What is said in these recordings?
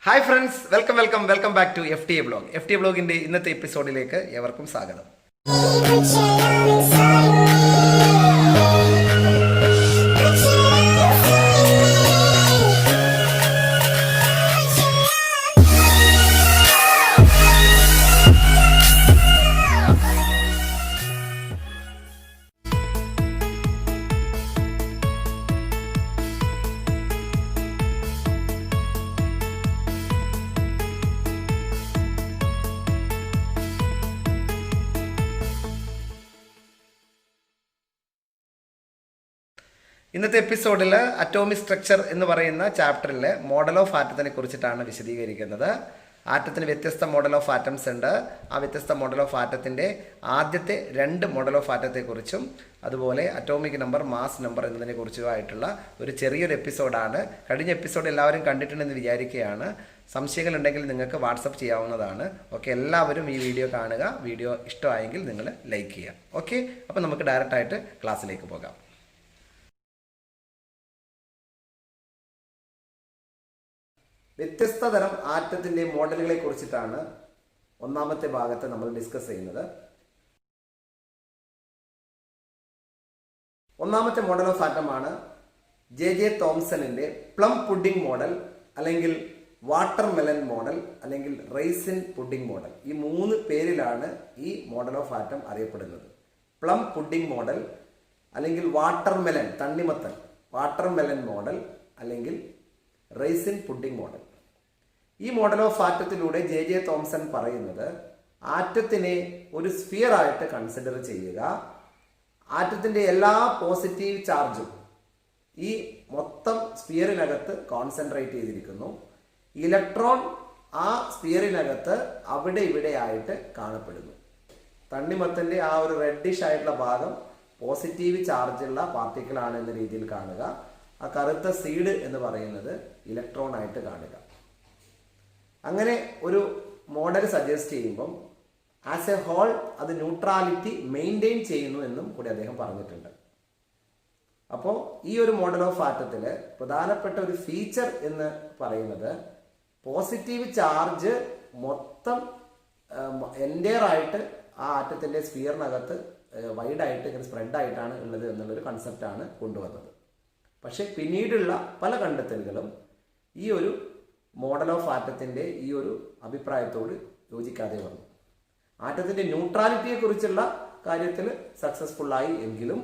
Hi friends, welcome back to FTA blog. FTA ബ്ലോഗിൻ്റെ ഇന്നത്തെ എപ്പിസോഡിലേക്ക് ഏവർക്കും സ്വാഗതം. ഇന്നത്തെ എപ്പിസോഡിൽ അറ്റോമിക് സ്ട്രക്ചർ എന്ന് പറയുന്ന ചാപ്റ്ററിൽ മോഡൽ ഓഫ് ആറ്റത്തിനെ കുറിച്ചിട്ടാണ് വിശദീകരിക്കുന്നത്. ആറ്റത്തിന് വ്യത്യസ്ത മോഡൽ ഓഫ് ആറ്റംസ് ഉണ്ട്. ആ വ്യത്യസ്ത മോഡൽ ഓഫ് ആറ്റത്തിൻ്റെ ആദ്യത്തെ 2 മോഡൽ ഓഫ് ആറ്റത്തെക്കുറിച്ചും അതുപോലെ അറ്റോമിക് നമ്പർ, മാസ് നമ്പർ എന്നതിനെ കുറിച്ചുമായിട്ടുള്ള ഒരു ചെറിയൊരു എപ്പിസോഡാണ്. കഴിഞ്ഞ എപ്പിസോഡ് എല്ലാവരും കണ്ടിട്ടുണ്ടെന്ന് വിചാരിക്കുകയാണ്. സംശയങ്ങളുണ്ടെങ്കിൽ നിങ്ങൾക്ക് വാട്സപ്പ് ചെയ്യാവുന്നതാണ്. ഓക്കെ, എല്ലാവരും ഈ വീഡിയോ കാണുക. വീഡിയോ ഇഷ്ടമായെങ്കിൽ നിങ്ങൾ ലൈക്ക് ചെയ്യുക. ഓക്കെ, അപ്പോൾ നമുക്ക് ഡയറക്റ്റായിട്ട് ക്ലാസ്സിലേക്ക് പോകാം. വ്യത്യസ്ത തരം ആറ്റത്തിൻ്റെ മോഡലുകളെ കുറിച്ചിട്ടാണ് ഒന്നാമത്തെ ഭാഗത്ത് നമ്മൾ ഡിസ്കസ് ചെയ്യുന്നത്. ഒന്നാമത്തെ മോഡൽ ഓഫ് ആറ്റമാണ് ജെ തോംസണിൻ്റെ പ്ലം പുഡിംഗ് മോഡൽ, അല്ലെങ്കിൽ വാട്ടർ മെലൻ മോഡൽ, അല്ലെങ്കിൽ റൈസിൻ പുഡിംഗ് മോഡൽ. ഈ 3 പേരിലാണ് ഈ മോഡൽ ഓഫ് ആറ്റം അറിയപ്പെടുന്നത്. പ്ലം പുഡിംഗ് മോഡൽ, അല്ലെങ്കിൽ വാട്ടർ മെലൻ, തണ്ണിമത്തൻ വാട്ടർ മെലൻ മോഡൽ, അല്ലെങ്കിൽ റൈസിൻ പുഡിംഗ് മോഡൽ. ഈ മോഡൽ ഓഫ് ആറ്റത്തിലൂടെ ജെ തോംസൺ പറയുന്നത് ആറ്റത്തിനെ ഒരു സ്ഫിയർ ആയിട്ട് കൺസിഡർ ചെയ്യുക. ആറ്റത്തിൻ്റെ എല്ലാ പോസിറ്റീവ് ചാർജും ഈ മൊത്തം സ്ഫിയറിനകത്ത് കോൺസെൻട്രേറ്റ് ചെയ്തിരിക്കുന്നു. ഇലക്ട്രോൺ ആ സ്ഫിയറിനകത്ത് അവിടെ ഇവിടെ ആയിട്ട് കാണപ്പെടുന്നു. തണ്ണിമത്തൻ്റെ ആ ഒരു റെഡിഷ് ആയിട്ടുള്ള ഭാഗം പോസിറ്റീവ് ചാർജുള്ള പാർട്ടിക്കിളാണ് എന്ന രീതിയിൽ കാണുക. ആ കറുത്ത സീഡ് എന്ന് പറയുന്നത് ഇലക്ട്രോൺ ആയിട്ട് കാണുക. അങ്ങനെ ഒരു മോഡൽ സജസ്റ്റ് ചെയ്യുമ്പം ആസ് എ ഹോൾ അത് ന്യൂട്രാലിറ്റി മെയിൻറ്റെയിൻ ചെയ്യുന്നു എന്നും കൂടി അദ്ദേഹം പറഞ്ഞിട്ടുണ്ട്. അപ്പോൾ ഈ ഒരു മോഡൽ ഓഫ് ആറ്റത്തിൽ പ്രധാനപ്പെട്ട ഒരു ഫീച്ചർ എന്ന് പറയുന്നത് പോസിറ്റീവ് ചാർജ് മൊത്തം എൻറ്റയർ ആയിട്ട് ആ ആറ്റത്തിൻ്റെ സ്ഫിയറിനകത്ത് വൈഡായിട്ട് ഇങ്ങനെ സ്പ്രെഡായിട്ടാണ് ഉള്ളത് എന്നുള്ളൊരു കൺസെപ്റ്റാണ് കൊണ്ടുവന്നത്. പക്ഷെ പിന്നീടുള്ള പല കണ്ടെത്തലുകളും ഈ ഒരു മോഡൽ ഓഫ് ആറ്റത്തിൻ്റെ ഈ ഒരു അഭിപ്രായത്തോട് യോജിക്കാതെ വന്നു. ആറ്റത്തിൻ്റെ ന്യൂട്രാലിറ്റിയെക്കുറിച്ചുള്ള കാര്യത്തിൽ സക്സസ്ഫുള്ളായി എങ്കിലും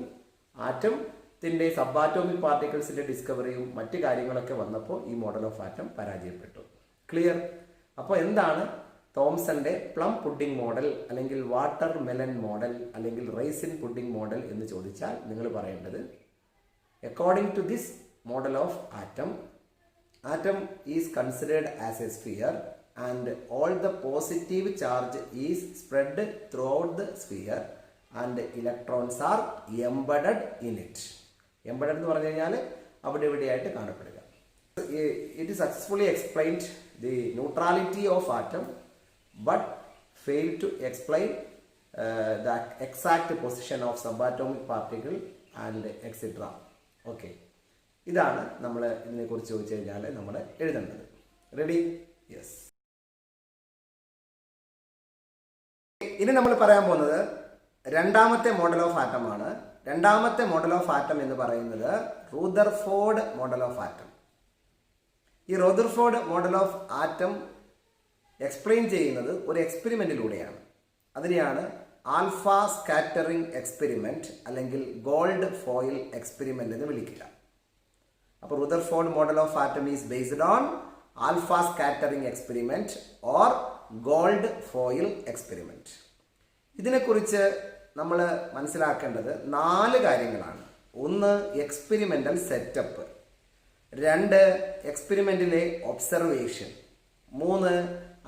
ആറ്റത്തിൻ്റെ സബ് ആറ്റോമിക് പാർട്ടിക്കിൾസിൻ്റെ ഡിസ്കവറിയും മറ്റു കാര്യങ്ങളൊക്കെ വന്നപ്പോൾ ഈ മോഡൽ ഓഫ് ആറ്റം പരാജയപ്പെട്ടു. ക്ലിയർ? അപ്പോൾ എന്താണ് തോംസന്റെ പ്ലം പുഡിംഗ് മോഡൽ, അല്ലെങ്കിൽ വാട്ടർ മെലൻ മോഡൽ, അല്ലെങ്കിൽ റൈസിൻ പുഡിംഗ് മോഡൽ എന്ന് ചോദിച്ചാൽ നിങ്ങൾ പറയേണ്ടത്, according to this model of atom is considered as a sphere and all the positive charge is spread throughout the sphere and electrons are embedded in it. Embedded എന്ന് പറഞ്ഞു കഴിഞ്ഞാൽ അവിടെ ഇവിടെയായിട്ട് കാണപ്പെടുക. It is successfully explained the neutrality of atom but failed to explain the exact position of subatomic particle and etc. Okay, ഇതാണ് നമ്മൾ ഇതിനെക്കുറിച്ച് ചോദിച്ചു കഴിഞ്ഞാൽ നമ്മൾ എഴുതേണ്ടത്. റെഡി? യെസ്. ഇനി നമ്മൾ പറയാൻ പോകുന്നത് രണ്ടാമത്തെ മോഡൽ ഓഫ് ആറ്റമാണ്. രണ്ടാമത്തെ മോഡൽ ഓഫ് ആറ്റം എന്ന് പറയുന്നത് റൂദർഫോർഡ് മോഡൽ ഓഫ് ആറ്റം. ഈ Rutherford model of atom explain ചെയ്യുന്നത് ഒരു എക്സ്പെരിമെന്റിലൂടെയാണ്. അതിനെയാണ് ആൽഫ സ്കാറ്ററിംഗ് എക്സ്പെരിമെന്റ്, അല്ലെങ്കിൽ ഗോൾഡ് ഫോയിൽ എക്സ്പെരിമെന്റ് എന്ന് വിളിക്കുക. അപ്പോൾ Rutherford model of atom is based on alpha scattering experiment or gold foil experiment. ഇതിനെക്കുറിച്ച് നമ്മൾ മനസ്സിലാക്കേണ്ടത് 4 കാര്യങ്ങളാണ്. 1, എക്സ്പെരിമെന്റൽ സെറ്റപ്പ്. 2, എക്സ്പെരിമെന്റിലെ ഒബ്സർവേഷൻ. 3,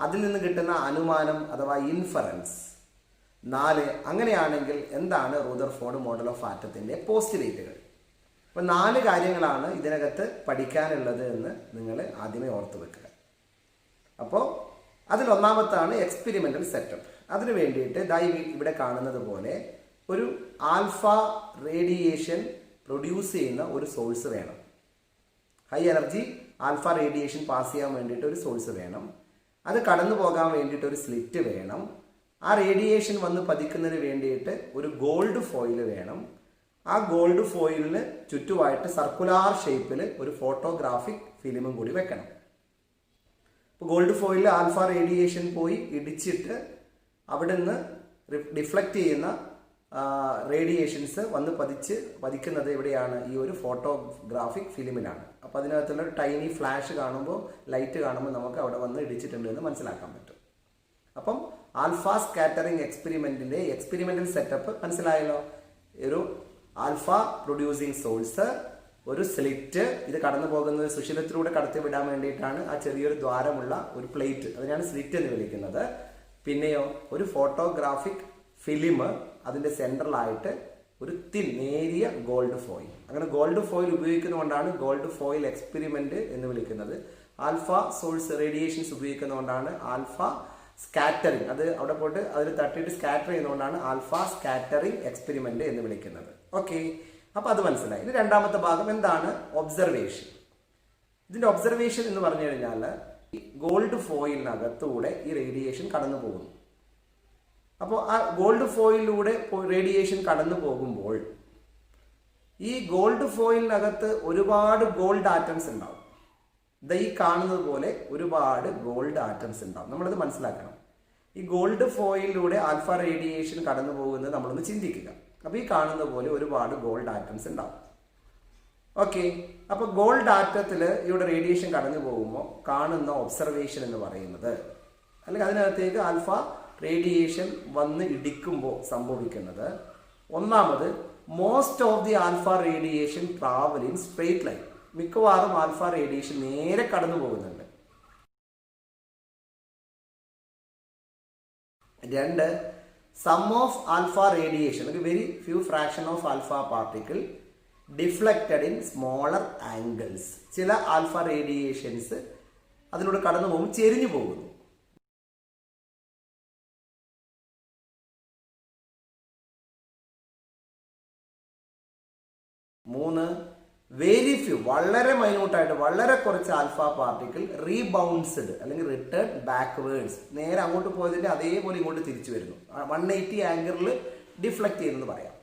അതിൽ നിന്ന് കിട്ടുന്ന അനുമാനം അഥവാ ഇൻഫറൻസ്. 4, അങ്ങനെയാണെങ്കിൽ എന്താണ് റൂദർഫോർഡ് മോഡൽ ഓഫ് ആറ്റത്തിൻ്റെ പോസ്റ്റുലേറ്റുകൾ. അപ്പോൾ 4 കാര്യങ്ങളാണ് ഇതിനകത്ത് പഠിക്കാനുള്ളത് എന്ന് നിങ്ങൾ ആദ്യമേ ഓർത്ത് വെക്കുക. അപ്പോൾ അതിലൊന്നാമത്താണ് എക്സ്പെരിമെന്റൽ സെറ്റപ്പ്. അതിനു വേണ്ടിയിട്ട് ഇവിടെ കാണുന്നത് പോലെ ഒരു ആൽഫ റേഡിയേഷൻ പ്രൊഡ്യൂസ് ചെയ്യുന്ന ഒരു സോഴ്സ് വേണം. High energy alpha radiation pass ചെയ്യാൻ വേണ്ടിയിട്ട് ഒരു സോഴ്സ് വേണം. അത് കടന്നു പോകാൻ വേണ്ടിയിട്ട് ഒരു സ്ലിറ്റ് വേണം. ആ റേഡിയേഷൻ വന്ന് പതിക്കുന്നതിന് വേണ്ടിയിട്ട് ഒരു ഗോൾഡ് ഫോയിൽ വേണം. ആ ഗോൾഡ് ഫോയിലിന് ചുറ്റുമായിട്ട് സർക്കുലാർ ഷേപ്പിൽ ഒരു ഫോട്ടോഗ്രാഫിക് ഫിലിമും കൂടി വെക്കണം. ഇപ്പോൾ ഗോൾഡ് ഫോയിലിൽ ആൽഫ റേഡിയേഷൻ പോയി ഇടിച്ചിട്ട് അവിടെ നിന്ന് ഡിഫ്ലക്റ്റ് ചെയ്യുന്ന റേഡിയേഷൻസ് വന്ന് പതിക്കുന്നത് എവിടെയാണ്? ഈ ഒരു ഫോട്ടോഗ്രാഫിക് ഫിലിമിലാണ്. അപ്പോൾ അതിനകത്തുള്ള ഒരു ടൈനി ഫ്ലാഷ് കാണുമ്പോൾ, ലൈറ്റ് കാണുമ്പോൾ നമുക്ക് അവിടെ വന്ന് ഇടിച്ചിട്ടുണ്ട് എന്ന് മനസ്സിലാക്കാൻ പറ്റും. അപ്പം ആൽഫ സ്കാറ്ററിംഗ് എക്സ്പെരിമെന്റിന്റെ എക്സ്പെരിമെന്റൽ സെറ്റപ്പ് മനസ്സിലായല്ലോ. ഒരു ആൽഫ പ്രൊഡ്യൂസിങ് സോഴ്സ്, ഒരു സ്ലിറ്റ്, ഇത് കടന്നു പോകുന്നത് സുഷിരത്തിലൂടെ കടത്തി വിടാൻ വേണ്ടിയിട്ടാണ് ആ ചെറിയൊരു ദ്വാരമുള്ള ഒരു പ്ലേറ്റ്, അതിനാണ് സ്ലിറ്റ് എന്ന് വിളിക്കുന്നത്. പിന്നെയോ ഒരു ഫോട്ടോഗ്രാഫിക് ഫിലിം, അതിന്റെ സെൻട്രലായിട്ട് ഒരു നേരിയ ഗോൾഡ് ഫോയിൽ. അങ്ങനെ ഗോൾഡ് ഫോയിൽ ഉപയോഗിക്കുന്നതുകൊണ്ടാണ് ഗോൾഡ് ഫോയിൽ എക്സ്പെരിമെന്റ് എന്ന് വിളിക്കുന്നത്. ആൽഫ സോഴ്സ് റേഡിയേഷൻസ് ഉപയോഗിക്കുന്നതുകൊണ്ടാണ് ആൽഫ സ്കാറ്ററിംഗ്, അത് അവിടെ പോയിട്ട് അതിൽ തട്ടിയിട്ട് സ്കാറ്റർ ചെയ്യുന്നതുകൊണ്ടാണ് ആൽഫ സ്കാറ്ററിംഗ് എക്സ്പെരിമെന്റ് എന്ന് വിളിക്കുന്നത്. ഓക്കെ, അപ്പൊ അത് മനസ്സിലായി. ഇനി രണ്ടാമത്തെ ഭാഗം എന്താണ്? ഒബ്സർവേഷൻ. ഇതിന്റെ ഒബ്സർവേഷൻ എന്ന് പറഞ്ഞു കഴിഞ്ഞാൽ ഗോൾഡ് ഫോയിലിനകത്തൂടെ ഈ റേഡിയേഷൻ കടന്നു പോകുന്നു. അപ്പോൾ ആ ഗോൾഡ് ഫോയിലൂടെ റേഡിയേഷൻ കടന്നു പോകുമ്പോൾ ഈ ഗോൾഡ് ഫോയിലിനകത്ത് ഒരുപാട് ഗോൾഡ് ആറ്റംസ് ഉണ്ടാവും. ഈ കാണുന്നത് പോലെ ഒരുപാട് ഗോൾഡ് ആറ്റംസ് ഉണ്ടാവും. നമ്മളത് മനസ്സിലാക്കണം. ഈ ഗോൾഡ് ഫോയിലൂടെ ആൽഫ റേഡിയേഷൻ കടന്നു പോകുന്നത് നമ്മളൊന്ന് ചിന്തിക്കുക. അപ്പോൾ ഈ കാണുന്ന പോലെ ഒരുപാട് ഗോൾഡ് ആറ്റംസ് ഉണ്ടാവും. ഓക്കെ, അപ്പൊ ഗോൾഡ് ആറ്റത്തിൽ ഇവിടെ റേഡിയേഷൻ കടന്നു പോകുമ്പോൾ കാണുന്ന ഒബ്സർവേഷൻ എന്ന് പറയുന്നത്, അല്ലെങ്കിൽ അതിനകത്തേക്ക് ആൽഫ റേഡിയേഷൻ വന്ന് ഇടിക്കുമ്പോൾ സംഭവിക്കുന്നത്, ഒന്നാമത് most of the alpha radiation travel in straight line. മിക്കവാറും ആൽഫ റേഡിയേഷൻ നേരെ കടന്നു പോകുന്നുണ്ട്. രണ്ട്, some of alpha radiation, very few fraction of alpha particle deflected in smaller angles. ചില ആൽഫ റേഡിയേഷൻസ് അതിലൂടെ കടന്നു പോകുമ്പോൾ ചെരിഞ്ഞു പോകുന്നു. മൂന്ന്, വെരി ഫ്യൂ, വളരെ മൈന്യൂട്ടായിട്ട് വളരെ കുറച്ച് ആൽഫ പാർട്ടിക്കിൾ റീബൗൺസ്ഡ് അല്ലെങ്കിൽ റിട്ടേൺ ബാക്ക്വേർഡ്സ്, നേരെ അങ്ങോട്ട് പോയതിന്റെ അതേപോലെ ഇങ്ങോട്ട് തിരിച്ചു വരുന്നു. 180 ആംഗിളിൽ ഡിഫ്ലക്ട് ചെയ്യുന്നത് പറയാം.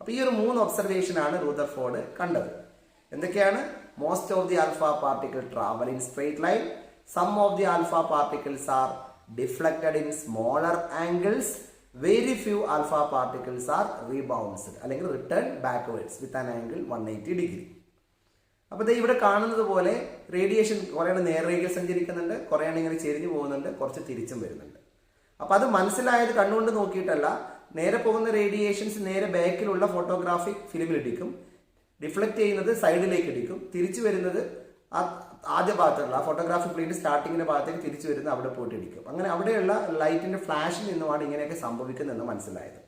അപ്പൊ ഈ ഒരു 3 ഒബ്സർവേഷൻ ആണ് റൂദർഫോർഡ് കണ്ടത്. എന്തൊക്കെയാണ്? Most of the alpha particle travel in straight line, some of the alpha particles are deflected in smaller angles, very few alpha particles are rebounced അല്ലെങ്കിൽ return backwards with an angle 180 degree. അപ്പൊ ഇവിടെ കാണുന്നത് പോലെ radiation കുറേ നേർരേഖയിൽ സഞ്ചരിക്കുന്നുണ്ട്, കുറേ ഇങ്ങനെ ചെരിഞ്ഞു പോകുന്നുണ്ട്, കുറച്ച് തിരിച്ചും വരുന്നുണ്ട്. അപ്പൊ അത് മനസ്സിലായത് കണ്ണുകൊണ്ട് നോക്കിയിട്ടല്ല. നേരെ പോകുന്ന റേഡിയേഷൻസ് നേരെ ബാക്കിലുള്ള ഫോട്ടോഗ്രാഫിക് ഫിലിമിൽ ഇടിക്കും, ഡിഫ്ലക്ട് ചെയ്യുന്നത് സൈഡിലേക്ക് ഇടിക്കും, തിരിച്ചു വരുന്നത് ആദ്യ ഭാഗത്തുള്ള ഫോട്ടോഗ്രാഫിക് പ്ലേറ്റ് സ്റ്റാർട്ടിങ്ങിന്റെ ഭാഗത്തേക്ക് തിരിച്ചു വരുന്നത് അവിടെ പോയിട്ട് ഇടിക്കും. അങ്ങനെ അവിടെയുള്ള ലൈറ്റിന്റെ ഫ്ലാഷിൽ നിന്നുമാണ് ഇങ്ങനെയൊക്കെ സംഭവിക്കുന്നതെന്ന് മനസ്സിലായത്.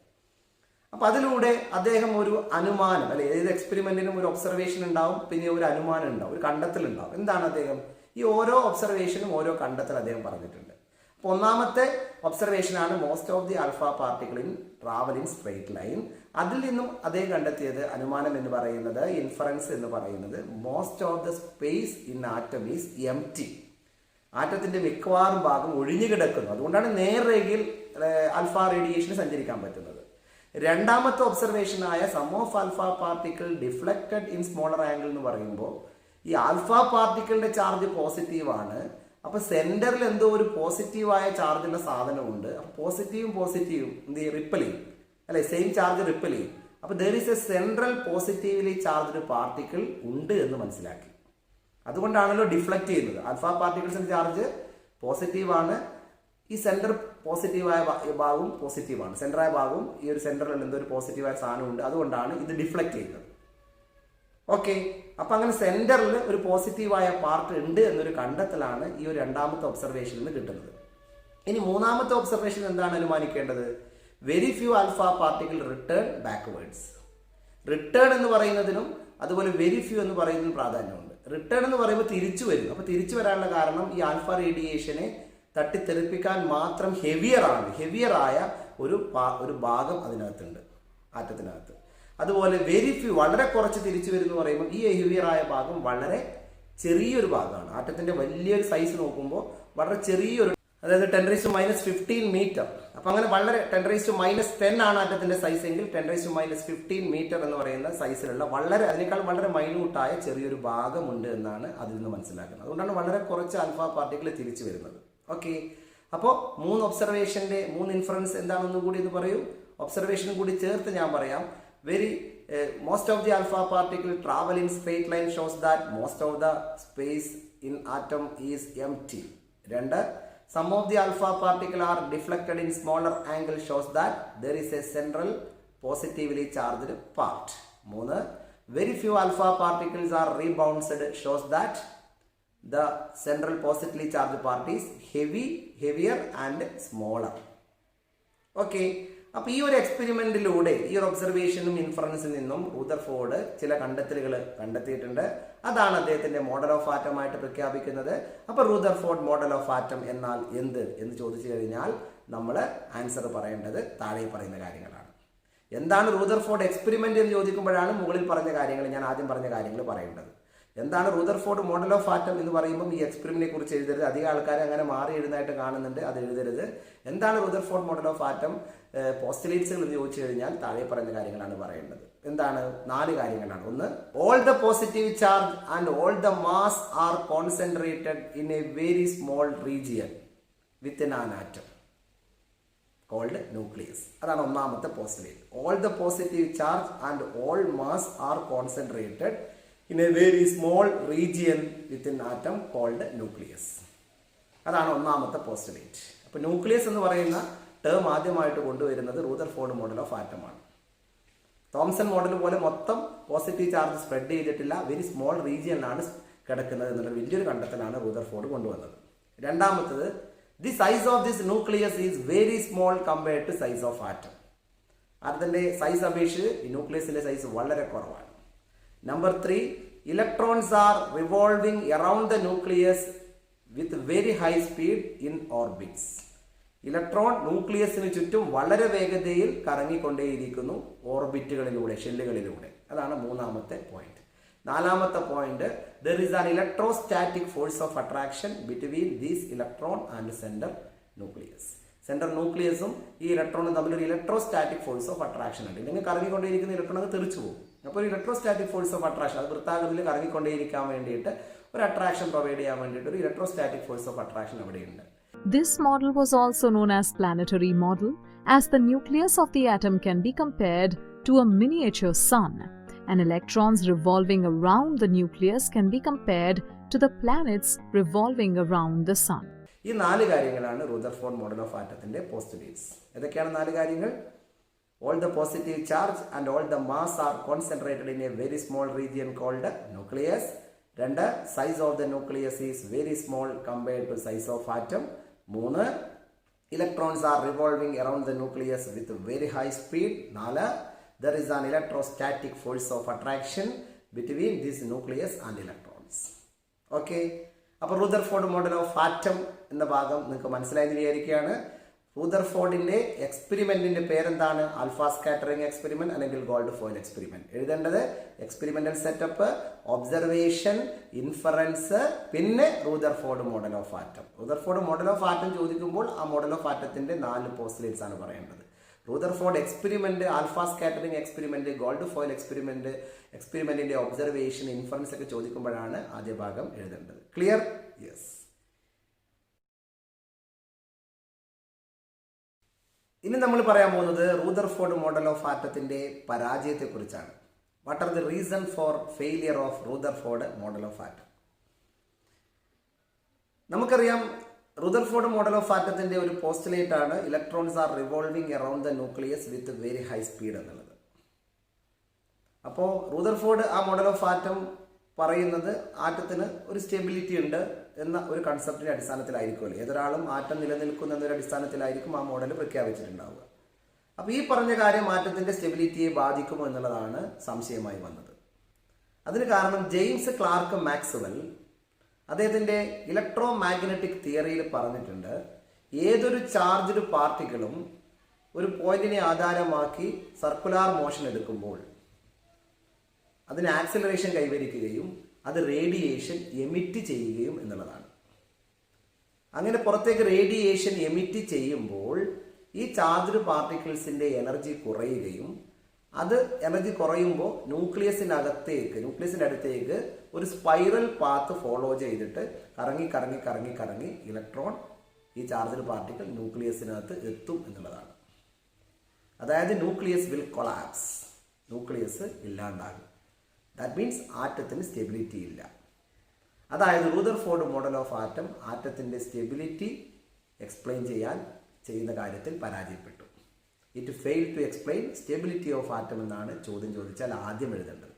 അപ്പൊ അതിലൂടെ അദ്ദേഹം ഒരു അനുമാനം, അല്ലെ, ഏത് എക്സ്പെരിമെന്റിനും ഒരു ഒബ്സർവേഷൻ ഉണ്ടാവും, പിന്നെ ഒരു അനുമാനം ഉണ്ടാവും, ഒരു കണ്ടെത്തൽ ഉണ്ടാവും. എന്താണ് അദ്ദേഹം ഈ ഓരോ ഒബ്സർവേഷനും ഓരോ കണ്ടെത്തൽ അദ്ദേഹം പറഞ്ഞിട്ടുണ്ട്. അപ്പൊ ഒന്നാമത്തെ ഒബ്സർവേഷൻ ആണ് most of the alpha particle in travel in straight line. അതിൽ നിന്നും അദ്ദേഹം കണ്ടെത്തിയത് അനുമാനം എന്ന് പറയുന്നത്, ഇൻഫറൻസ് എന്ന് പറയുന്നത്, most of the space in atom is empty. ആറ്റത്തിന്റെ മിക്കവാറും ഭാഗം ഒഴിഞ്ഞു കിടക്കുന്നു. അതുകൊണ്ടാണ് നേർരേഖയിൽ ആൽഫ റേഡിയേഷന് സഞ്ചരിക്കാൻ പറ്റുന്നത്. രണ്ടാമത്തെ ഒബ്സർവേഷൻ ആയ some of alpha particle deflected in smaller angle എന്ന് പറയുമ്പോൾ ഈ ആൽഫ പാർട്ടിക്കിളിന്റെ ചാർജ് പോസിറ്റീവാണ്. അപ്പൊ സെന്ററിൽ എന്തോ ഒരു പോസിറ്റീവായ ചാർജുള്ള സാധനമുണ്ട്. അപ്പൊ പോസിറ്റീവും എന്ത് ചെയ്യും? റിപ്പൽ ചെയ്യും, അല്ലെ, സെയിം ചാർജ് റിപ്പൽ ചെയ്യും. അപ്പൊ there is A central positively charged particle ഉണ്ട് എന്ന് മനസ്സിലാക്കി. അതുകൊണ്ടാണല്ലോ ഡിഫ്ലക്ട് ചെയ്യുന്നത്. ആൽഫ പാർട്ടിക്കിൾസിന്റെ ചാർജ് പോസിറ്റീവാണ്, ഈ സെന്റർ പോസിറ്റീവായ ഭാഗവും പോസിറ്റീവാണ്, സെന്ററായ ഭാഗവും ഈ ഒരു സെന്ററിൽ എന്തോ ഒരു പോസിറ്റീവായ സാധനമുണ്ട്, അതുകൊണ്ടാണ് ഇത് ഡിഫ്ലക്ട് ചെയ്യുന്നത്. ഓക്കെ, അപ്പൊ അങ്ങനെ സെന്ററിൽ ഒരു പോസിറ്റീവായ പാർട്ട് ഉണ്ട് എന്നൊരു കണ്ടെത്തലാണ് ഈ ഒരു രണ്ടാമത്തെ ഒബ്സർവേഷനിൽ നിന്ന് കിട്ടുന്നത്. ഇനി മൂന്നാമത്തെ ഒബ്സർവേഷൻ എന്താണ് അനുമാനിക്കേണ്ടത്? Very few alpha particle return backwards. Return എന്ന് പറയുന്നതിനും അതുപോലെ വെരി ഫ്യൂ എന്ന് പറയുന്നതിനും പ്രാധാന്യമുണ്ട്. റിട്ടേൺ എന്ന് പറയുമ്പോൾ തിരിച്ചു വരുന്നു. അപ്പൊ തിരിച്ചു വരാനുള്ള കാരണം ഈ ആൽഫ റേഡിയേഷനെ തട്ടിത്തെറിപ്പിക്കാൻ മാത്രം ഹെവിയറായ ഒരു ഭാഗം അതിനകത്തുണ്ട്, ആറ്റത്തിനകത്ത്. അതുപോലെ വെരി ഫ്യൂ വളരെ കുറച്ച് തിരിച്ചു വരുന്നു പറയുമ്പോൾ ഈ ഹെവിയർ ആയ ഭാഗം വളരെ ചെറിയൊരു ഭാഗമാണ്. ആറ്റത്തിന്റെ വലിയൊരു സൈസ് നോക്കുമ്പോൾ വളരെ ചെറിയൊരു, അതായത് 10⁻⁻15 മീറ്റർ. അപ്പൊ അങ്ങനെ വളരെ 10⁻⁻10 ആണ് ആറ്റത്തിന്റെ സൈസ് എങ്കിൽ 10⁻⁻15 മീറ്റർ എന്ന് പറയുന്ന സൈസിലുള്ള വളരെ അതിനേക്കാൾ വളരെ മൈന്യൂട്ടായ ചെറിയൊരു ഭാഗമുണ്ട് എന്നാണ് അതിൽ നിന്ന് മനസ്സിലാക്കുന്നത്. അതുകൊണ്ടാണ് വളരെ കുറച്ച് ആൽഫ പാർട്ടിക്കിൾ തിരിച്ചു വരുന്നത്. ഓക്കെ, അപ്പോൾ 3 ഒബ്സർവേഷന്റെ 3 ഇൻഫറൻസ് എന്താണെന്ന് കൂടി ഇത് പറയൂ. ഒബ്സർവേഷൻ കൂടി ചേർത്ത് ഞാൻ പറയാം. Most of the alpha particle travel in straight line shows that most of the space in atom is empty. 2. Some of the alpha particle are deflected in smaller angle shows that there is a central positively charged part. 3. Very few alpha particles are rebounded shows that the central positively charged part is heavier and smaller. Okay. അപ്പോൾ ഈ ഒരു എക്സ്പെരിമെന്റിലൂടെ ഈ ഒരു ഒബ്സർവേഷനും ഇൻഫറൻസിൽ നിന്നും Rutherford ചില കണ്ടെത്തലുകൾ കണ്ടെത്തിയിട്ടുണ്ട്. അതാണ് അദ്ദേഹത്തിന്റെ മോഡൽ ഓഫ് ആറ്റമായിട്ട് പ്രഖ്യാപിക്കുന്നത്. അപ്പോൾ റൂദർഫോർഡ് മോഡൽ ഓഫ് ആറ്റം എന്നാൽ എന്ത് എന്ന് ചോദിച്ചു കഴിഞ്ഞാൽ നമ്മൾ ആൻസർ പറയേണ്ടത് താഴെ പറയുന്ന കാര്യങ്ങളാണ്. എന്താണ് റൂദർഫോർഡ് എക്സ്പെരിമെന്റ് എന്ന് ചോദിക്കുമ്പോഴാണ് മുകളിൽ പറഞ്ഞ കാര്യങ്ങൾ, ഞാൻ ആദ്യം പറഞ്ഞ കാര്യങ്ങൾ പറയേണ്ടത്. എന്താണ് റൂദർഫോർഡ് മോഡൽ ഓഫ് ആറ്റം എന്ന് പറയുമ്പോൾ ഈ എക്സ്പെരിമെന്റിനെ കുറിച്ച് എഴുതരുത്. അധികം ആൾക്കാരെ അങ്ങനെ മാറി എഴുതുന്നതായിട്ട് കാണുന്നുണ്ട്, അത് എഴുതരുത്. എന്താണ് റൂദർഫോർഡ് മോഡൽ ഓഫ് ആറ്റം പോസ്റ്റുലേറ്റ്സുകൾ എന്ന് ചോദിച്ചു കഴിഞ്ഞാൽ താഴെ പറയുന്ന കാര്യങ്ങളാണ് പറയേണ്ടത്. എന്താണ്? 4 കാര്യങ്ങളാണ്. 1, all the positive charge and all the mass are concentrated in a very small region within an atom called nucleus. അതാണ് ഒന്നാമത്തെ postulate. All the positive charge and all mass are concentrated in a very small region within atom called nucleus. അതാണ് ഒന്നാമത്തെ postulate. അപ്പോൾ nucleus എന്ന് പറയുന്ന term ആദ്യമായിട്ട് കൊണ്ടുവരുന്നത് Rutherford model of atom ആണ്. തോംസൺ മോഡൽ പോലെ മൊത്തം പോസിറ്റീവ് ചാർജ് സ്പ്രെഡ് ചെയ്തിട്ടില്ല, വെരി സ്മോൾ റീജിയനിലാണ് കിടക്കുന്നത് എന്നുള്ള വലിയൊരു കണ്ടെത്തലാണ് റൂദർഫോർഡ് കൊണ്ടുവന്നത്. രണ്ടാമത്തത്, the size of this nucleus is very small compared to size of atom. ആറ്റത്തിന്റെ സൈസ് അപേക്ഷിച്ച് ഈ ന്യൂക്ലിയസിന്റെ സൈസ് വളരെ കുറവാണ്. Number 3, electrons are revolving around the nucleus with very high speed in orbits. Electron ന്യൂക്ലിയസിന് ചുറ്റും വളരെ വേഗതയിൽ കറങ്ങിക്കൊണ്ടേയിരിക്കുന്നു ഓർബിറ്റുകളിലൂടെ, ഷെല്ലുകളിലൂടെ. അതാണ് മൂന്നാമത്തെ പോയിന്റ്. നാലാമത്തെ point, there is an electrostatic force of attraction between this electron and center nucleus. Central ന്യൂക്ലിയസും ഈ ഇലക്ട്രോണും തമ്മിലൊരു ഇലക്ട്രോസ്റ്റാറ്റിക് ഫോഴ്സ് ഓഫ് അട്രാക്ഷൻ ഉണ്ട്. ഇല്ലെങ്കിൽ കറങ്ങിക്കൊണ്ടേയിരിക്കുന്ന ഇലക്ട്രോൺ അത് തെറിച്ചു പോകും. അപ്പോൾ ഒരു ഇലക്ട്രോസ്റ്റാറ്റിക് ഫോഴ്സ് ഓഫ് അട്രാക്ഷൻ, അത് വൃത്താകൃതിയിൽ കറങ്ങിക്കൊണ്ടേയിരിക്കാൻ വേണ്ടിയിട്ട് ഒരു അട്രാക്ഷൻ പ്രൊവൈഡ് ചെയ്യാൻ വേണ്ടിയിട്ട് ഒരു ഇലക്ട്രോസ്റ്റാറ്റിക് ഫോഴ്സ് ഓഫ് അട്രാക്ഷൻ അവിടെയുണ്ട്. This model was also known as planetary model, as the nucleus of the atom can be compared to a miniature sun, and electrons revolving around the nucleus can be compared to the planets revolving around the sun. ഈ 4 കാര്യങ്ങളാണ് Rutherford model of ആറ്റത്തിന്റെ postulates. ഏതൊക്കെയാണ് 4 കാര്യങ്ങൾ? All the positive charge and all the mass are concentrated in a very small region called nucleus. 2, size of the nucleus is very small compared to size of atom. 3, electrons are revolving around the nucleus with very high speed. 4, there is an electrostatic force of attraction between this nucleus and electrons. Okay, അപ്പോൾ Rutherford model of atom എന്ന ഭാഗം നിങ്ങൾക്ക് മനസ്സിലായെന്ന് വിചാരിക്കുകയാണ്. റൂദർഫോർഡിന്റെ എക്സ്പെരിമെന്റിന്റെ പേരെന്താണ്? Alpha scattering experiment അല്ലെങ്കിൽ ഗോൾഡ് ഫോയിൽ എക്സ്പെരിമെന്റ്. എഴുതേണ്ടത് എക്സ്പെരിമെന്റൽ സെറ്റപ്പ്, ഒബ്സർവേഷൻ, ഇൻഫറൻസ്, പിന്നെ Rutherford model of atom. Rutherford model of atom ചോദിക്കുമ്പോൾ ആ മോഡൽ ഓഫ് ആറ്റത്തിന്റെ 4 പോസ്റ്റുലേറ്റ്സ് ആണ് പറയേണ്ടത്. Rutherford experiment, alpha scattering experiment, gold foil experiment, എക്സ്പെരിമെന്റിന്റെ ഒബ്സർവേഷൻ, ഇൻഫറൻസ് ഒക്കെ ചോദിക്കുമ്പോഴാണ് ആദ്യ ഭാഗം എഴുതേണ്ടത്. ക്ലിയർ? യെസ്. ഇനി നമ്മൾ പറയാൻ പോകുന്നത് റൂദർഫോർഡ് മോഡൽ ഓഫ് ആറ്റത്തിന്റെ പരാജയത്തെ കുറിച്ചാണ്. What are the reason for failure of Rutherford model of atom? നമുക്കറിയാം റൂദർഫോർഡ് മോഡൽ ഓഫ് ആറ്റത്തിന്റെ ഒരു പോസ്റ്റുലേറ്റ് ആണ് electrons are revolving around the nucleus with very high speed എന്നുള്ളത്. അപ്പോൾ റൂദർഫോർഡ് ആ മോഡൽ ഓഫ് ആറ്റം പറയുന്നത് ആറ്റത്തിന് ഒരു സ്റ്റെബിലിറ്റി ഉണ്ട് എന്ന ഒരു കൺസെപ്റ്റിന്റെ അടിസ്ഥാനത്തിലായിരിക്കുമല്ലോ. ഏതൊരാളും ആറ്റം നിലനിൽക്കുന്ന എന്നൊരു അടിസ്ഥാനത്തിലായിരിക്കും ആ മോഡൽ പ്രഖ്യാപിച്ചിട്ടുണ്ടാവുക. അപ്പോൾ ഈ പറഞ്ഞ കാര്യം ആറ്റത്തിന്റെ സ്റ്റെബിലിറ്റിയെ ബാധിക്കുമോ എന്നുള്ളതാണ് സംശയമായി വന്നത്. അതിന് കാരണം ജെയിംസ് ക്ലാർക്ക് മാക്സ്വെൽ അദ്ദേഹത്തിന്റെ ഇലക്ട്രോ മാഗ്നറ്റിക് തിയറിയിൽ പറഞ്ഞിട്ടുണ്ട്, ഏതൊരു ചാർജ്ഡ് പാർട്ടിക്കിളും ഒരു പോയിന്റിനെ ആധാരമാക്കി സർക്കുലാർ മോഷൻ എടുക്കുമ്പോൾ അതിന് ആക്സിലറേഷൻ കൈവരിക്കുകയും അത് റേഡിയേഷൻ എമിറ്റ് ചെയ്യുകയും എന്നുള്ളതാണ്. അങ്ങനെ പുറത്തേക്ക് റേഡിയേഷൻ എമിറ്റ് ചെയ്യുമ്പോൾ ഈ ചാർജ്ഡ് പാർട്ടിക്കിൾസിൻ്റെ എനർജി കുറയുകയും അത് എനർജി കുറയുമ്പോൾ ന്യൂക്ലിയസിൻ്റെ അടുത്തേക്ക് ഒരു സ്പൈറൽ പാത്ത് ഫോളോ ചെയ്തിട്ട് കറങ്ങി ഇലക്ട്രോൺ ഈ ചാർജ്ഡ് പാർട്ടിക്കിൾ ന്യൂക്ലിയസിനകത്ത് എത്തും എന്നുള്ളതാണ്. അതായത് ന്യൂക്ലിയസ് വിൽ കൊളാപ്സ്, ന്യൂക്ലിയസ് ഇല്ലാണ്ടാകും. ദാറ്റ് മീൻസ് ആറ്റത്തിന് സ്റ്റെബിലിറ്റി ഇല്ല. അതായത് റൂദർഫോർഡ് മോഡൽ ഓഫ് ആറ്റം ആറ്റത്തിൻ്റെ സ്റ്റെബിലിറ്റി എക്സ്പ്ലെയിൻ ചെയ്യുന്ന കാര്യത്തിൽ പരാജയപ്പെട്ടു. It fail to explain stability of atom എന്നാണ് ചോദ്യം ചോദിച്ചാൽ ആദ്യം എഴുതേണ്ടത്.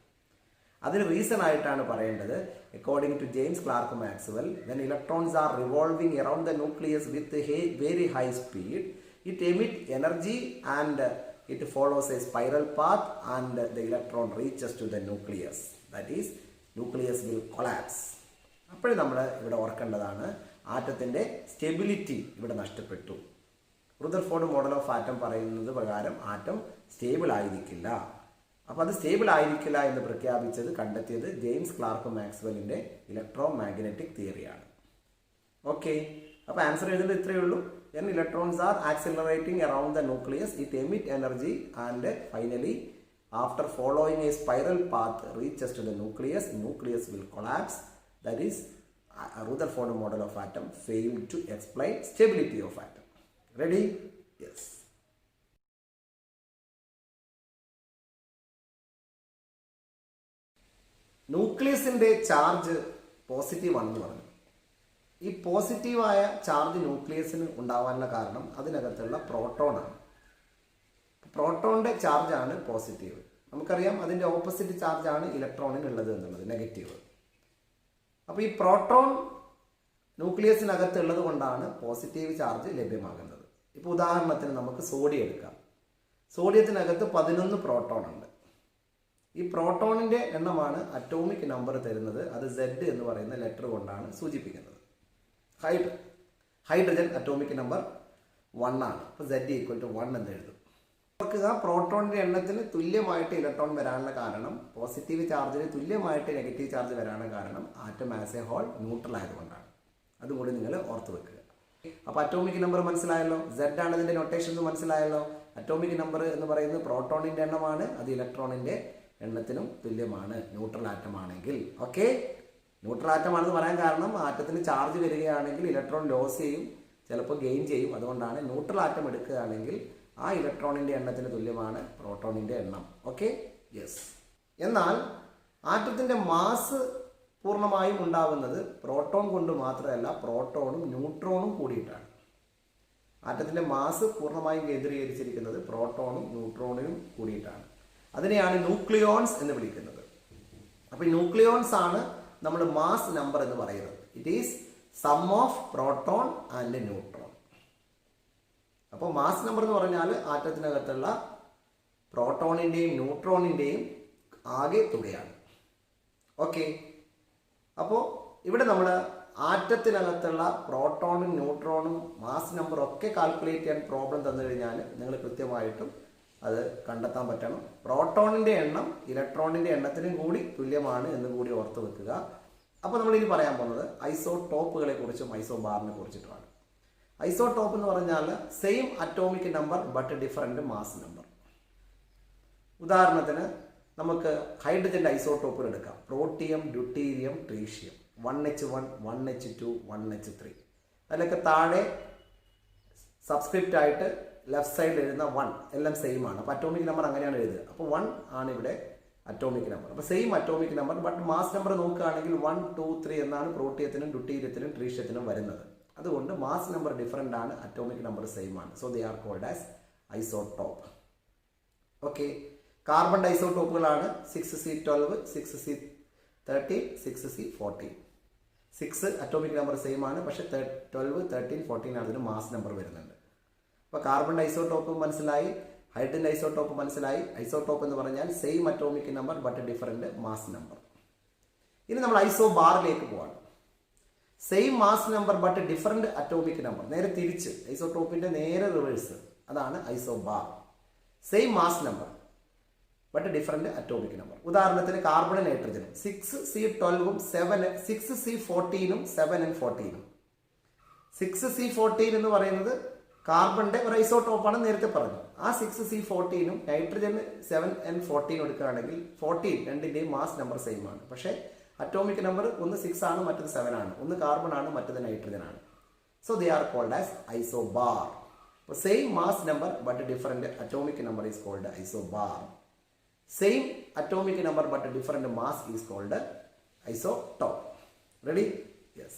അതിന് റീസൺ ആയിട്ടാണ് പറയേണ്ടത്, according to James Clerk Maxwell, when electrons are revolving around the nucleus with very high speed, it emit energy and it follows a spiral path and the electron reaches to the nucleus. That is, nucleus will collapse. അപ്പോൾ നമ്മൾ ഇവിടെ ഓർക്കേണ്ടതാണ്, ആറ്റത്തിൻ്റെ stability ഇവിടെ നഷ്ടപ്പെട്ടു. Rutherford model of atom പറയുന്നത് പ്രകാരം atom stable ആയിരിക്കില്ല. അപ്പോൾ അത് സ്റ്റേബിൾ ആയിരിക്കില്ല എന്ന് കണ്ടെത്തിയത് ജെയിംസ് ക്ലാർക്ക് മാക്സ്വെല്ലിൻ്റെ ഇലക്ട്രോ മാഗ്നറ്റിക് തിയറിയാണ്. ഓക്കെ, അപ്പോൾ ആൻസർ എഴുതുന്നത് ഇത്രയേ ഉള്ളൂ. When electrons are accelerating around the nucleus, it emits energy and finally, after following a spiral path, reaches to the nucleus. Nucleus will collapse. That is, Rutherford model of atom failed to explain stability of atom. Ready? Yes. ന്യൂക്ലിയസിൻ്റെ charge positive ആണെന്ന് പറഞ്ഞു. ഈ പോസിറ്റീവായ charge ന്യൂക്ലിയസിന് ഉണ്ടാവാനുള്ള കാരണം അതിനകത്തുള്ള പ്രോട്ടോണാണ്. പ്രോട്ടോണിൻ്റെ ചാർജാണ് positive. നമുക്കറിയാം അതിൻ്റെ ഓപ്പോസിറ്റ് ചാർജാണ് ഇലക്ട്രോണിനുള്ളത് എന്നുള്ളത്, നെഗറ്റീവ്. അപ്പോൾ ഈ പ്രോട്ടോൺ ന്യൂക്ലിയസിനകത്തുള്ളത് കൊണ്ടാണ് പോസിറ്റീവ് ചാർജ് ലഭ്യമാകുന്നത്. ഇപ്പോൾ ഉദാഹരണത്തിന് നമുക്ക് സോഡിയം എടുക്കാം. സോഡിയത്തിനകത്ത് 11 പ്രോട്ടോൺ ഉണ്ട്. ഈ പ്രോട്ടോണിൻ്റെ എണ്ണമാണ് അറ്റോമിക് നമ്പർ തരുന്നത്. അത് Z എന്ന് പറയുന്ന ലെറ്റർ കൊണ്ടാണ് സൂചിപ്പിക്കുന്നത്. ഹൈഡ്രജൻ അറ്റോമിക് നമ്പർ 1 ആണ്. അപ്പോൾ Z = 1 എന്ന് എഴുതും. ഓർക്കുക, പ്രോട്ടോണിൻ്റെ എണ്ണത്തിന് തുല്യമായിട്ട് ഇലക്ട്രോൺ വരാനുള്ള കാരണം, പോസിറ്റീവ് ചാർജിന് തുല്യമായിട്ട് നെഗറ്റീവ് ചാർജ് വരാനുള്ള കാരണം atom as a whole neutral ആയതുകൊണ്ടാണ്. അതുകൂടി നിങ്ങൾ ഓർത്ത് വെക്കുക. അപ്പോൾ അറ്റോമിക് നമ്പർ മനസ്സിലായല്ലോ, Z ആണ് ഇതിൻ്റെ നൊട്ടേഷൻ എന്ന് മനസ്സിലായല്ലോ. അറ്റോമിക് നമ്പർ എന്ന് പറയുന്നത് പ്രോട്ടോണിൻ്റെ എണ്ണമാണ്, അത് ഇലക്ട്രോണിൻ്റെ എണ്ണത്തിനും തുല്യമാണ് ന്യൂട്രൽ ആറ്റം ആണെങ്കിൽ. ഓക്കെ, ന്യൂട്രൽ ആറ്റം ആണെന്ന് പറയാൻ കാരണം ആറ്റത്തിന് ചാർജ് വരികയാണെങ്കിൽ ഇലക്ട്രോൺ ലോസ് ചെയ്യും, ചിലപ്പോൾ ഗെയിൻ ചെയ്യും. അതുകൊണ്ടാണ് ന്യൂട്രൽ ആറ്റം എടുക്കുകയാണെങ്കിൽ ആ ഇലക്ട്രോണിൻ്റെ എണ്ണത്തിന് തുല്യമാണ് പ്രോട്ടോണിൻ്റെ എണ്ണം. Okay, yes. എന്നാൽ ആറ്റത്തിൻ്റെ മാസ് പൂർണ്ണമായും ഉണ്ടാകുന്നത് പ്രോട്ടോൺ കൊണ്ട് മാത്രമല്ല, പ്രോട്ടോണും ന്യൂട്രോണും കൂടിയിട്ടാണ്. ആറ്റത്തിൻ്റെ മാസ് പൂർണ്ണമായും കേന്ദ്രീകരിച്ചിരിക്കുന്നത് പ്രോട്ടോണും ന്യൂട്രോണിനും കൂടിയിട്ടാണ്. അതിനെയാണ് ന്യൂക്ലിയോൺസ് എന്ന് വിളിക്കുന്നത്. അപ്പോൾ ന്യൂക്ലിയോൺസ് ആണ് നമ്മൾ മാസ് നമ്പർ എന്ന് പറയുന്നത്. It is sum of proton and neutron. അപ്പോൾ മാസ് നമ്പർ എന്ന് പറഞ്ഞാൽ ആറ്റത്തിനകത്തുള്ള പ്രോട്ടോണിൻ്റെയും ന്യൂട്രോണിൻ്റെയും ആകെ തുകയാണ്. ഓക്കെ, അപ്പോൾ ഇവിടെ നമ്മൾ ആറ്റത്തിനകത്തുള്ള പ്രോട്ടോണും ന്യൂട്രോണും മാസ് നമ്പറും ഒക്കെ കാൽക്കുലേറ്റ് ചെയ്യാൻ പ്രോബ്ലം തന്നു കഴിഞ്ഞാൽ നിങ്ങൾ കൃത്യമായിട്ടും അത് കണ്ടെത്താൻ പറ്റണം. പ്രോട്ടോണിൻ്റെ എണ്ണം ഇലക്ട്രോണിൻ്റെ എണ്ണത്തിനും കൂടി തുല്യമാണ് എന്ന് കൂടി ഓർത്ത് വെക്കുക. അപ്പോൾ നമ്മളിനി പറയാൻ പോകുന്നത് ഐസോടോപ്പുകളെ കുറിച്ചും ഐസോബാറിനെ കുറിച്ചിട്ടുമാണ്. ഐസോടോപ്പ് എന്ന് പറഞ്ഞാൽ same atomic number but different mass number. ഉദാഹരണത്തിന് നമുക്ക് ഹൈഡ്രജൻ്റെ ഐസോടോപ്പുകൾ എടുക്കാം. Protium, deuterium, tritium. 1H1, 1H2, 1H3. അതിലൊക്കെ താഴെ സബ്സ്ക്രിപ്റ്റ് ആയിട്ട് ലെഫ്റ്റ് സൈഡിൽ എഴുതുന്ന 1 എല്ലാം സെയിം ആണ്. അപ്പോൾ അറ്റോമിക് നമ്പർ അങ്ങനെയാണ് എഴുതുക. അപ്പോൾ 1 ആണ് ഇവിടെ അറ്റോമിക് നമ്പർ. അപ്പോൾ same atomic number but mass number നോക്കുകയാണെങ്കിൽ 1, 2, 3 എന്നാണ് പ്രോട്ടിയത്തിനും ഡ്യൂട്ടീരിയത്തിനും ട്രീഷ്യത്തിനും വരുന്നത്. അതുകൊണ്ട് മാസ് നമ്പർ ഡിഫറൻ്റ് ആണ്, അറ്റോമിക് നമ്പർ സെയിം ആണ്. So they are called as isotope. Okay, carbon ഐസോടോപ്പുകളാണ് 6C12, 6C13, 6C14. 6 atomic number same ആണ്, പക്ഷേ 12, 13, 14 ആണ് അതിന് മാസ് നമ്പർ വരുന്നുണ്ട്. അപ്പോൾ കാർബൺ ഐസോടോപ്പ് മനസ്സിലായി, ഹൈഡ്രജൻ ഐസോടോപ്പ് മനസ്സിലായി. ഐസോടോപ്പ് എന്ന് പറഞ്ഞാൽ same atomic number but different mass number. ഇനി നമ്മൾ ഐസോബാറിലേക്ക് പോവാണ്. Same mass number but different atomic number. നേരെ തിരിച്ച്, ഐസോടോപ്പിൻ്റെ നേരെ റിവേഴ്സ്, അതാണ് isobar. Same mass number but different atomic number. ഉദാഹരണത്തിന് കാർബണും നൈട്രജനും 6C12ഉം 6C14ഉം 7N14ഉം. 6C14 എന്ന് പറയുന്നത് കാർബണിന്റെ ഒരു ഐസോടോപ്പാണ്, നേരത്തെ പറഞ്ഞു. ആ 6C14ഉം നൈട്രജന് 7N14 എടുക്കുകയാണെങ്കിൽ 14 രണ്ടിന്റെയും മാസ് നമ്പർ സെയിം ആണ്. പക്ഷേ അറ്റോമിക് നമ്പർ ഒന്ന് 6 ആണ്, മറ്റത് 7 ആണ്. ഒന്ന് കാർബൺ ആണ്, മറ്റത് നൈട്രജൻ ആണ്. So they are called as isobar. Same mass number but different atomic number is called isobar. Same atomic number but different mass is called isotope. Ready? Yes.